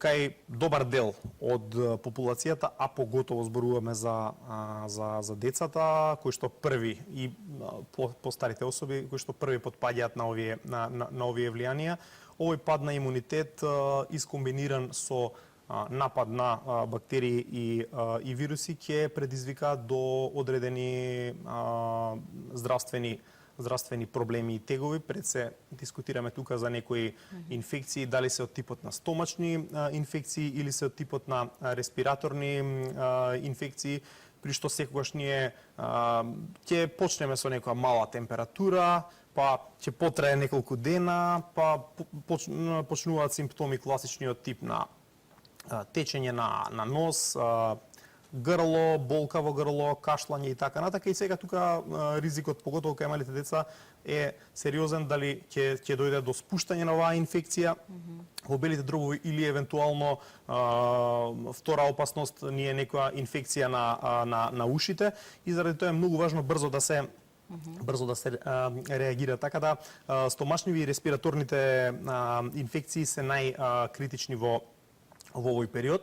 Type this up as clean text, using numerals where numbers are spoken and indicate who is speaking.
Speaker 1: кај добар дел од популацијата, а поготово зборуваме за децата, кои што први и по старите особи, кои што први потпаѓаат на овие влијанија, овој пад на имунитет искомбиниран со напад на бактерии и вируси ќе предизвика до одредени здравствени проблеми и тегови. Пред се дискутираме тука за некои инфекции, дали се од типот на стомачни инфекции или се од типот на респираторни инфекции, при што секогаш ние ќе почнеме со некоја мала температура, па ќе потрае неколку дена, па почнуваат симптоми класичниот тип на течење на нос, грло, болка во грло, кашлање и така натака. И сега тука ризикот, поготово кај малите деца, е сериозен дали ќе дојде до спуштање на оваа инфекција во белите дробови или евентуално втора опасност ни е некоја инфекција на ушите, и заради тоа е многу важно брзо да се реагира. Така да стомашниви и респираторните инфекции се најкритични во овој период.